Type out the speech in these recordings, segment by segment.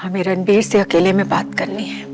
हमें रणबीर से अकेले में बात करनी है।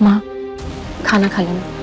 माँ, खाना खा लेना।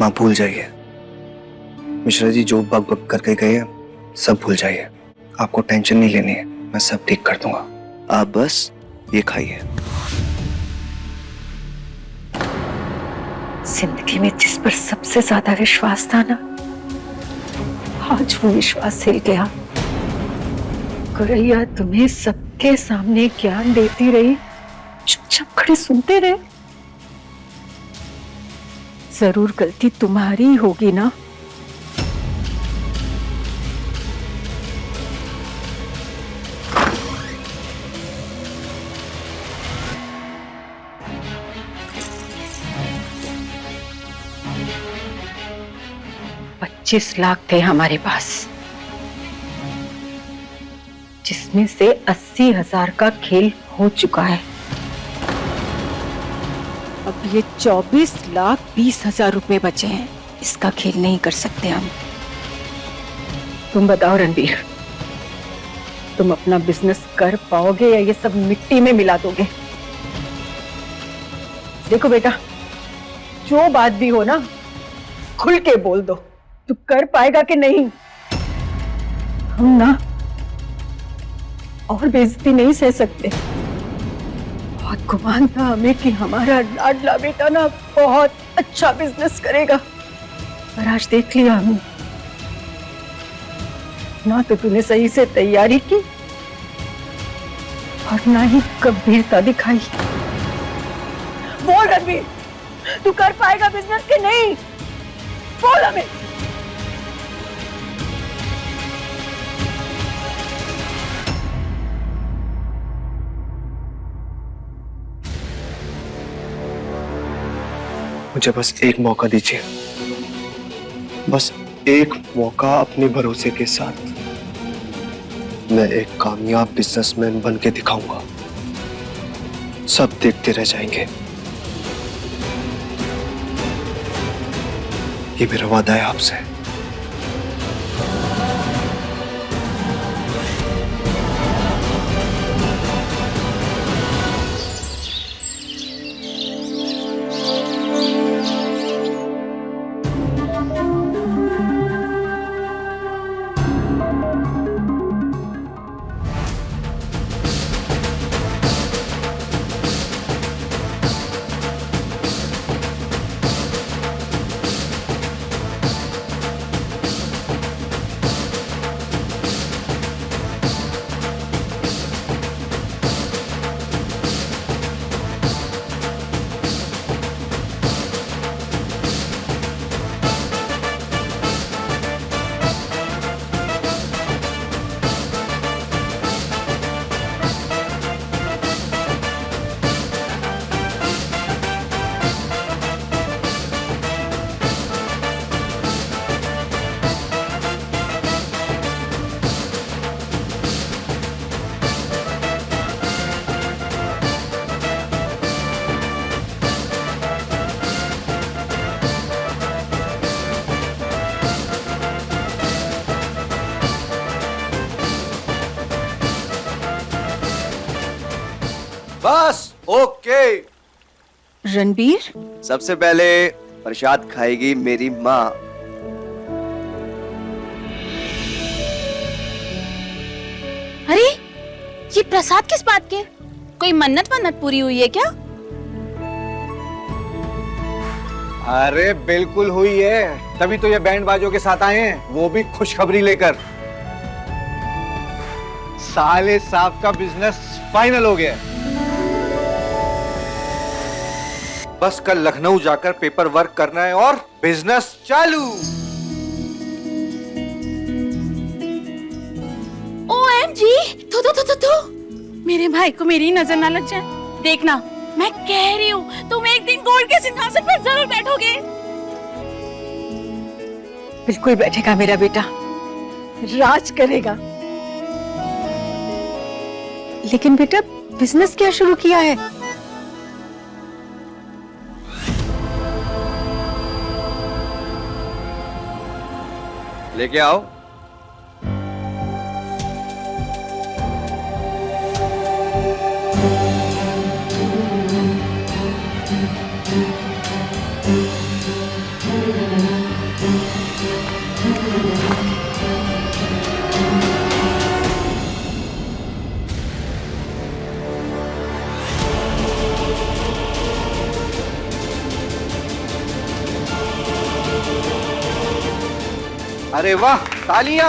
माँ भूल जाइए, मिश्रा जी जो बक बक करके गए हैं सब भूल जाइए। आपको टेंशन नहीं लेनी है, मैं सब ठीक कर दूंगा। आप बस ये खाइए। जिंदगी में जिस पर सबसे ज्यादा विश्वास था ना, आज वो विश्वास हिल गया। गुरैया तुम्हें सबके सामने ज्ञान देती रही, चुपचाप खड़े सुनते रहे। जरूर गलती तुम्हारी ही होगी ना। $25 लाख थे हमारे पास, जिसमें से 80,000 का खेल हो चुका है। अब ये 24,20,000 रुपए बचे हैं। इसका खेल नहीं कर सकते हम। तुम बताओ रणबीर, तुम अपना बिजनेस कर पाओगे या ये सब मिट्टी में मिला दोगे? देखो बेटा, जो बात भी हो ना, खुल के बोल दो। तू कर पाएगा कि नहीं? हम ना और बेइज्जती नहीं सह सकते। बहुत गुमान था हमें कि हमारा लाडला बेटा ना बहुत अच्छा बिजनेस करेगा, पर आज देख लिया हमने। ना तो तूने सही से तैयारी की और ना ही गंभीरता दिखाई। बोल रणबीर, तू कर पाएगा बिजनेस कि नहीं? बोल हमें। मुझे बस एक मौका दीजिए, बस एक मौका। अपने भरोसे के साथ मैं एक कामयाब बिजनेसमैन बन के दिखाऊंगा। सब देखते रह जाएंगे। ये मेरा वादा है आपसे। बस ओके। रणबीर, सबसे पहले प्रसाद खाएगी मेरी माँ। अरे, ये प्रसाद किस बात के? कोई मन्नत वन्नत पूरी हुई है क्या? अरे बिल्कुल हुई है, तभी तो ये बैंड बाजों के साथ आए हैं, वो भी खुशखबरी लेकर। साले साहब का बिजनेस फाइनल हो गया। बस कल लखनऊ जाकर पेपर वर्क करना है और बिजनेस चालू। OMG, तो मेरे भाई को मेरी नजर ना लग जाए। देखना, मैं कह रही हूँ, तुम एक दिन गोल्ड के सिंहासन पर जरूर बैठोगे। बिल्कुल बैठेगा मेरा बेटा, राज करेगा। लेकिन बेटा बिजनेस क्या शुरू किया है? लेके आओ। अरे वाह, तालियां।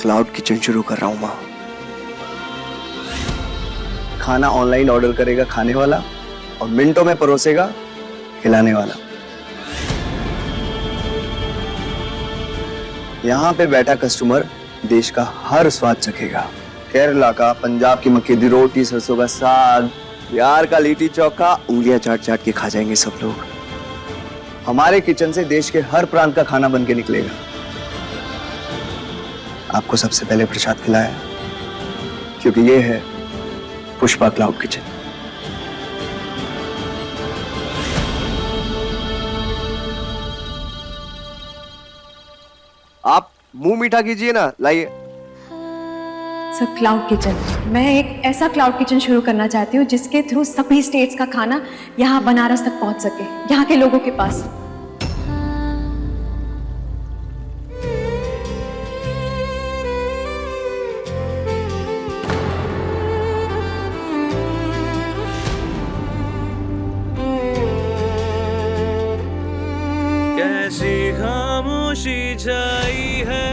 क्लाउड किचन शुरू कर रहा हूं मां। खाना ऑनलाइन ऑर्डर करेगा खाने वाला और मिनटों में परोसेगा खिलाने वाला। यहाँ पे बैठा कस्टमर देश का हर स्वाद चखेगा। केरला का, पंजाब की मक्की दी रोटी, सरसों का साग, बिहार का लिट्टी चोखा, उंगलियां चाट चाट के खा जाएंगे सब लोग। हमारे किचन से देश के हर प्रांत का खाना बन के निकलेगा। आपको सबसे पहले प्रसाद खिलाया क्योंकि ये है पुष्पा क्लाउड किचन। आप मुंह मीठा कीजिए ना, लाइए। सर, क्लाउड किचन, मैं एक ऐसा क्लाउड किचन शुरू करना चाहती हूँ जिसके थ्रू सभी स्टेट्स का खाना यहाँ बनारस तक पहुँच सके, यहाँ के लोगों के पास। कैसी खामोशी छाई है,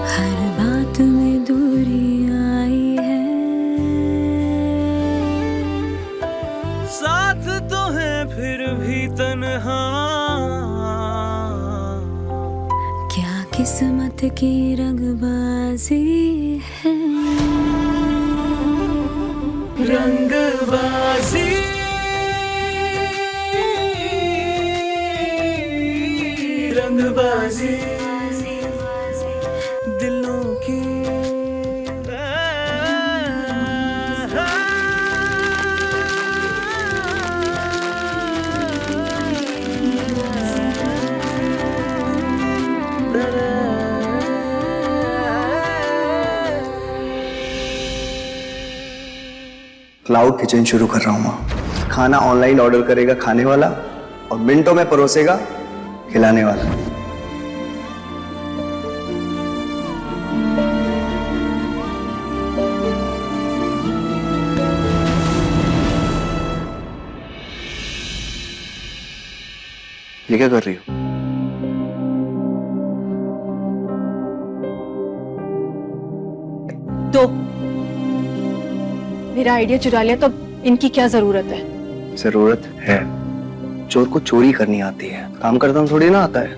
हर बात में दूरी आई है, साथ तो है फिर भी तन्हा, क्या किस्मत की रंगबाजी है, रंगबाजी रंगबाजी दिलों की। क्लाउड किचन शुरू कर रहा हूं मां। खाना ऑनलाइन ऑर्डर करेगा खाने वाला और मिनटों में परोसेगा खिलाने वाला। ये क्या कर रही हो? तो मेरा आइडिया चुरा लिया तो इनकी क्या जरूरत है? जरूरत है। चोर को चोरी करनी आती है, काम करता हूं थोड़ी ना आता है।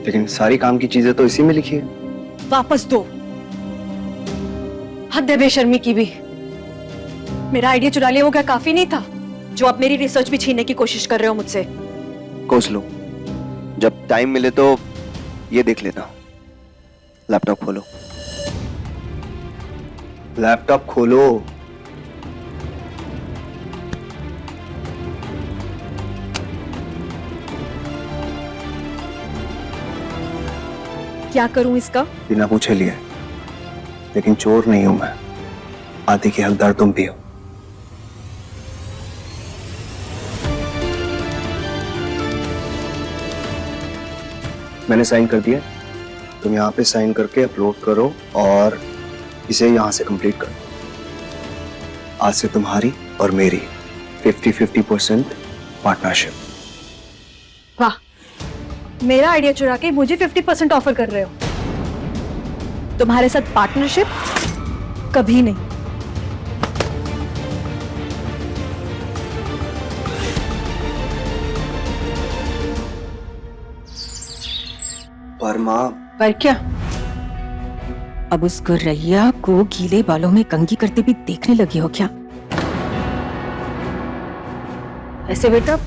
लेकिन सारी काम की चीजें तो इसी में लिखी है। वापस दो। हद है बेशर्मी की भी। मेरा आइडिया चुरा लिया वो क्या काफी नहीं था जो आप मेरी रिसर्च भी छीनने की कोशिश कर रहे हो मुझसे? कोस लो, जब टाइम मिले तो ये देख लेना। लैपटॉप खोलो, लैपटॉप खोलो। क्या करूं इसका? बिना पूछे लिए, लेकिन चोर नहीं हूं मैं। आदि के हकदार तुम भी हो। मैंने साइन कर दिया, तुम यहाँ पे साइन करके अपलोड करो और इसे यहाँ से कंप्लीट करो। आज से तुम्हारी और मेरी 50-50% पार्टनरशिप। वाह, मेरा आइडिया चुरा के मुझे 50% ऑफर कर रहे हो। तुम्हारे साथ पार्टनरशिप कभी नहीं। पर माँ, पर क्या? अब उस गुर्रैया को गीले बालों में कंघी करते भी देखने लगी हो क्या? ऐसे बेटा,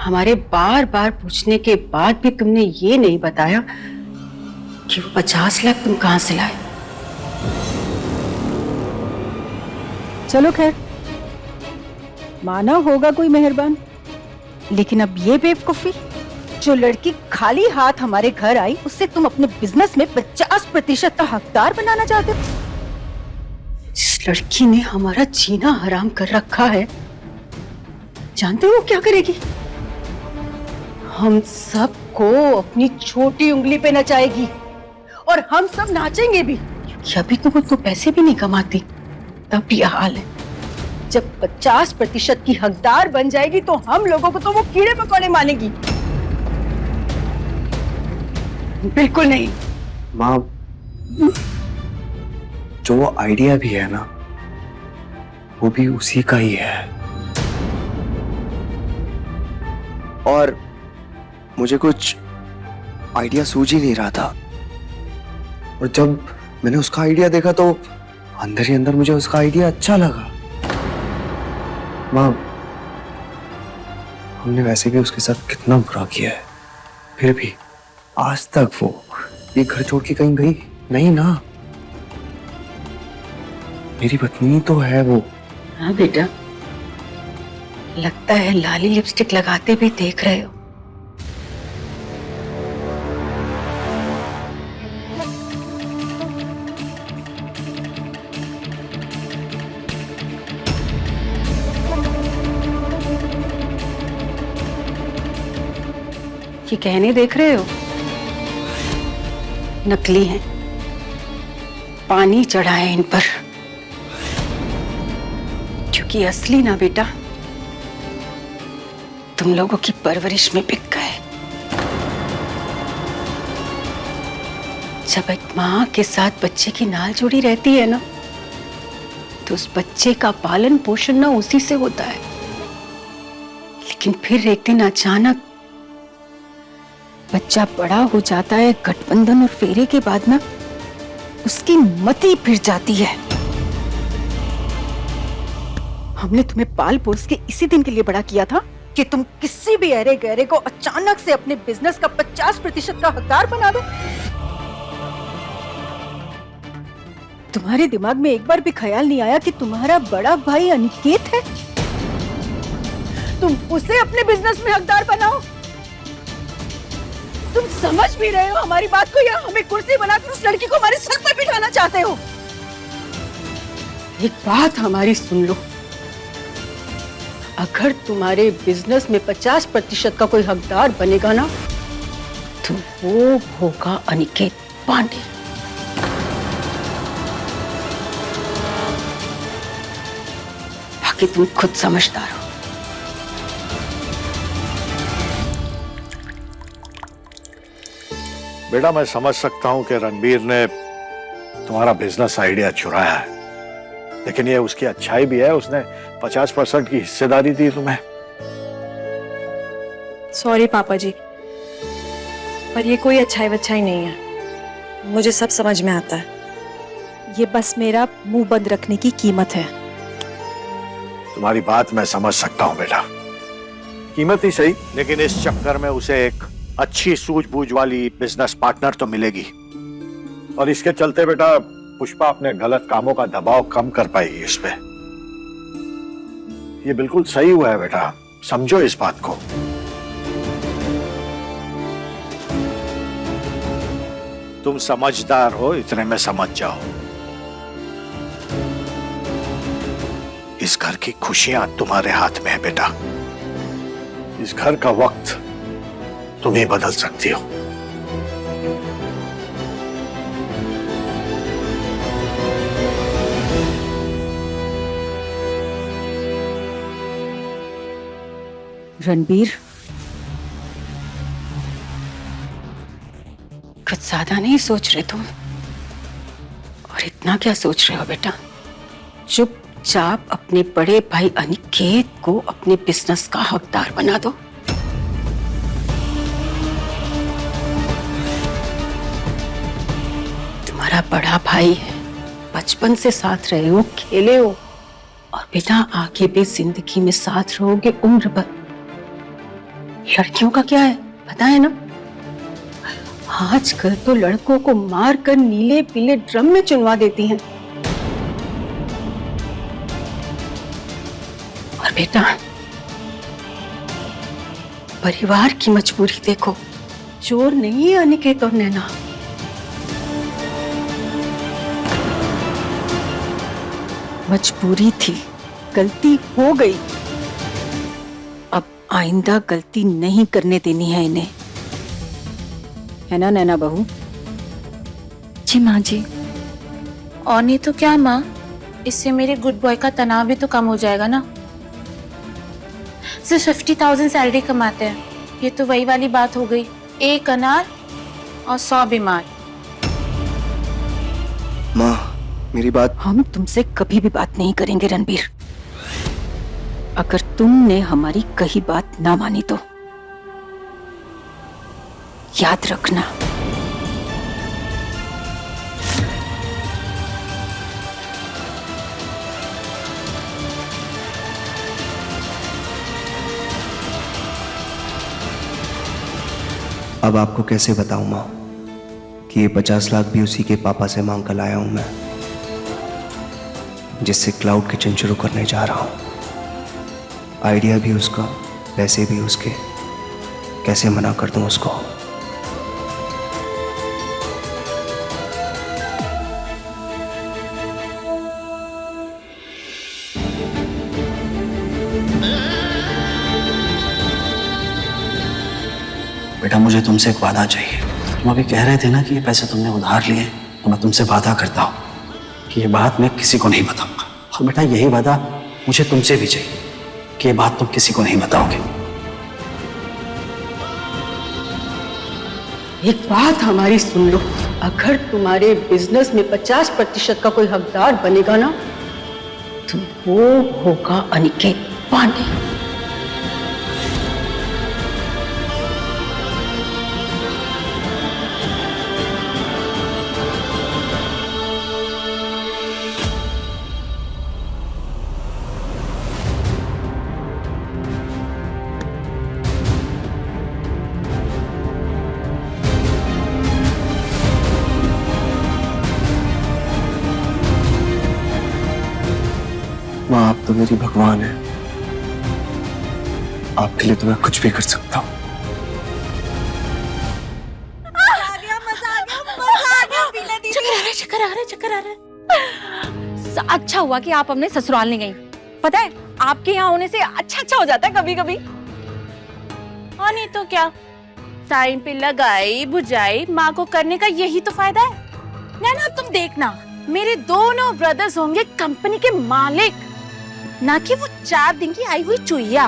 हमारे बार बार पूछने के बाद भी तुमने ये नहीं बताया कि वो 50 लाख तुम कहां से लाए। चलो खैर, माना होगा कोई मेहरबान, लेकिन अब ये बेवकूफी, जो लड़की खाली हाथ हमारे घर आई उससे तुम अपने बिजनेस में 50% का हकदार बनाना चाहते हो। जिस लड़की ने हमारा जीना हराम कर रखा है, जानते हो वो क्या करेगी? हम सबको अपनी छोटी उंगली पे नचाएगी और हम सब नाचेंगे भी, क्योंकि अभी तो वो पैसे भी नहीं कमाती, तब यह हाल है। जब 50% की हकदार बन जाएगी तो हम लोगों को तो वो कीड़े मकोड़े मानेगी। बिल्कुल नहीं माँ, जो वो आइडिया भी है ना, वो भी उसी का ही है। और मुझे कुछ आइडिया सूझ ही नहीं रहा था, और जब मैंने उसका आइडिया देखा तो अंदर ही अंदर मुझे उसका आइडिया अच्छा लगा। माँ, हमने वैसे भी उसके साथ कितना बुरा किया है, फिर भी आज तक वो ये घर छोड़ के कहीं गई नहीं ना। मेरी पत्नी तो है वो। हाँ बेटा, लगता है लाली लिपस्टिक लगाते भी देख रहे हो। ये गहने देख रहे हो, नकली हैं, पानी चढ़ा है इन पर, क्योंकि असली ना बेटा तुम लोगों की परवरिश में बिक गए। जब एक माँ के साथ बच्चे की नाल जुड़ी रहती है ना, तो उस बच्चे का पालन पोषण ना उसी से होता है। लेकिन फिर एक दिन अचानक बच्चा बड़ा हो जाता है, गठबंधन और फेरे के बाद ना उसकी मति फिर जाती है। हमने तुम्हें पाल पोस के इसी दिन के लिए बड़ा किया था कि तुम किसी भी अरे गहरे को अचानक से अपने बिजनेस का 50% का हकदार बना दो। तुम्हारे दिमाग में एक बार भी ख्याल नहीं आया कि तुम्हारा बड़ा भाई अनिकेत है, तुम उसे अपने बिजनेस में हकदार बनाओ। तुम समझ भी रहे हो हमारी बात को, या हमें कुर्सी बनाकर उस लड़की को हमारे सर पर बिठाना चाहते हो? एक बात हमारी सुन लो, अगर तुम्हारे बिजनेस में 50% का कोई हकदार बनेगा ना, तो वो होगा अनिकेत पांडे। बाकी तुम खुद समझदार हो। बेटा, मैं समझ सकता हूं कि रणबीर ने तुम्हारा बिजनेस आइडिया चुराया है, लेकिन ये उसकी अच्छाई भी है, उसने 50% की हिस्सेदारी दी तुम्हें। सॉरी पापा जी, पर ये कोई अच्छाई वच्छाई नहीं है, मुझे सब समझ में आता है। ये बस मेरा मुंह बंद रखने की कीमत है। तुम्हारी बात मैं समझ सकता हूं बेटा, कीमत ही सही, लेकिन इस चक्कर में उसे एक अच्छी सूझबूझ वाली बिजनेस पार्टनर तो मिलेगी, और इसके चलते बेटा पुष्पा अपने गलत कामों का दबाव कम कर पाएगी इस पे। ये बिल्कुल सही हुआ है बेटा, समझो इस बात को। तुम समझदार हो, इतने में समझ जाओ। इस घर की खुशियां तुम्हारे हाथ में है बेटा, इस घर का वक्त तुम ही बदल सकती हो। रणबीर, कुछ ज्यादा नहीं सोच रहे तुम? और इतना क्या सोच रहे हो बेटा? चुपचाप अपने बड़े भाई अनिकेत को अपने बिजनेस का हकदार बना दो। तुम्हारा बड़ा भाई है, बचपन से साथ रहे हो, खेले हो, और बेटा आगे भी जिंदगी में साथ रहोगे उम्र भर। लड़कियों का क्या है पता है ना, आजकल तो लड़कों को मार कर नीले पीले ड्रम में चुनवा देती हैं। और बेटा परिवार की मजबूरी देखो, चोर नहीं है अनिकेत और नैना। मजबूरी थी, गलती हो गई, अब आइंदा गलती नहीं करने देनी है इन्हें, है ना नैना बहू? जी माँ जी। और नहीं तो क्या माँ, इससे मेरे गुड बॉय का तनाव भी तो कम हो जाएगा ना। सिर्फ 50,000 सैलरी कमाते हैं, ये तो वही वाली बात हो गई, 1 अनार और 100 बीमार। माँ मेरी बात। हम तुमसे कभी भी बात नहीं करेंगे रणबीर, अगर तुमने हमारी कही बात ना मानी तो याद रखना। अब आपको कैसे बताऊं माँ कि ये 50 लाख भी उसी के पापा से मांग कर लाया हूं मैं, जिससे क्लाउड किचन शुरू करने जा रहा हूं। आइडिया भी उसका, पैसे भी उसके, कैसे मना कर दूं उसको? बेटा मुझे तुमसे एक वादा चाहिए। तुम अभी कह रहे थे ना कि ये पैसे तुमने उधार लिए, तो मैं तुमसे वादा करता हूँ कि ये बात मैं किसी को नहीं बताऊंगा। और बेटा यही वादा मुझे तुमसे भी चाहिए कि ये बात तुम किसी को नहीं बताओगे। एक बात हमारी सुन लो, अगर तुम्हारे बिजनेस में 50% का कोई हकदार बनेगा ना, तो वो होगा अनिकेत पांडे। माँ आप तो मेरी भगवान है, आपके लिए तो मैं कुछ भी कर सकता हूँ। चक्कर आ रहा है। अच्छा हुआ कि आप अपने ससुराल नहीं गई। पता है आपके यहाँ होने से अच्छा हो जाता है कभी कभी। और नहीं तो क्या, टाइम पे लगाई बुझाई माँ को करने का यही तो फायदा है। नैना तुम देखना, मेरे दोनों ब्रदर्स होंगे कंपनी के मालिक, ना कि वो 4 दिन की आई हुई चुईया।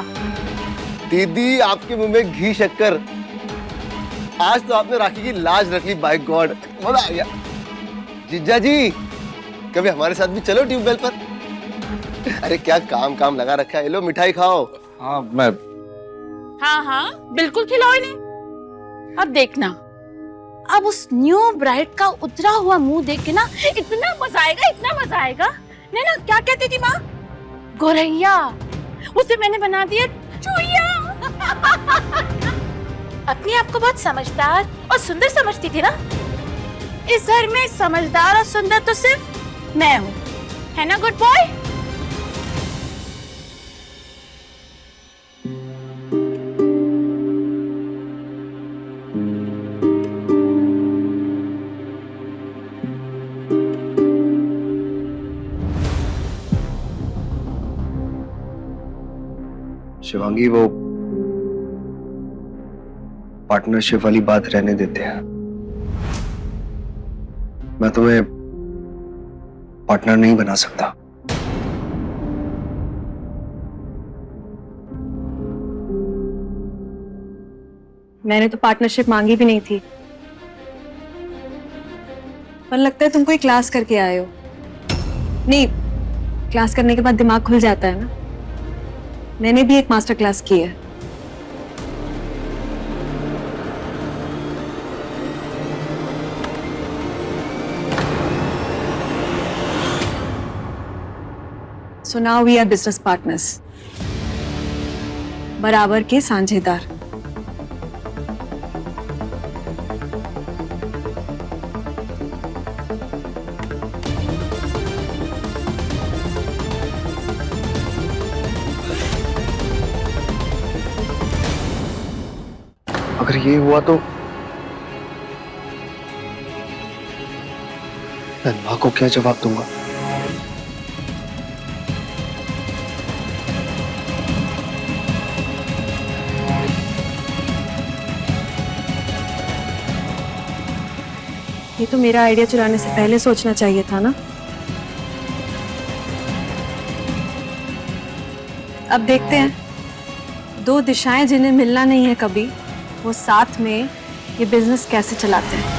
दीदी आपके मुंह में घी शक्कर। आज तो आपने राखी की लाज रख ली, बाय गॉड मजा आ गया। जीजा जी कभी हमारे साथ भी चलो ट्यूबवेल पर। अरे क्या काम काम लगा रखा है, लो मिठाई खाओ। हाँ मैं हाँ बिल्कुल खिलाओ इन्हें। अब देखना, अब उस न्यू ब्राइड का उतरा हुआ मुंह देख के ना इतना मजा आएगा, इतना मजा आएगा। नैना क्या कहती थी माँ? गोरैया, उसे मैंने बना दिया चुईया। अपने आप को बहुत समझदार और सुंदर समझती थी ना। इस घर में समझदार और सुंदर तो सिर्फ मैं हूँ, है ना गुड बॉय? शिवांगी वो पार्टनरशिप वाली बात रहने देते हैं, मैं तुम्हें पार्टनर नहीं बना सकता। मैंने तो पार्टनरशिप मांगी भी नहीं थी, पर लगता है तुम कोई क्लास करके आए हो। नहीं, क्लास करने के बाद दिमाग खुल जाता है ना। मैंने भी एक मास्टर क्लास की है। So now we are business partners. बराबर के साझेदार। अगर ये हुआ तो मैं माँ को क्या जवाब दूंगा? ये तो मेरा आइडिया चुराने से पहले सोचना चाहिए था ना। अब देखते हैं दो दिशाएं जिन्हें मिलना नहीं है कभी, वो साथ में ये बिजनेस कैसे चलाते हैं।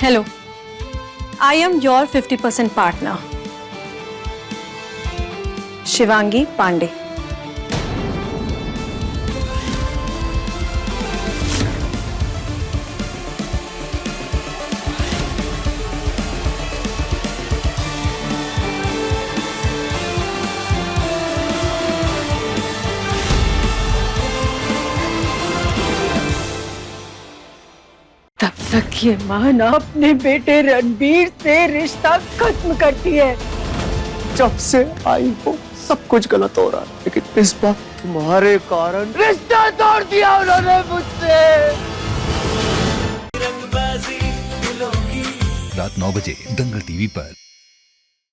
Hello, I am your 50% partner, Shivangi Pandey. तब तक ये माँ ना अपने बेटे रणबीर से रिश्ता खत्म करती है। जब से आई हो सब कुछ गलत हो रहा है, लेकिन इस बार तुम्हारे कारण रिश्ता तोड़ दिया उन्होंने मुझसे। रात 9 बजे दंगल टीवी पर।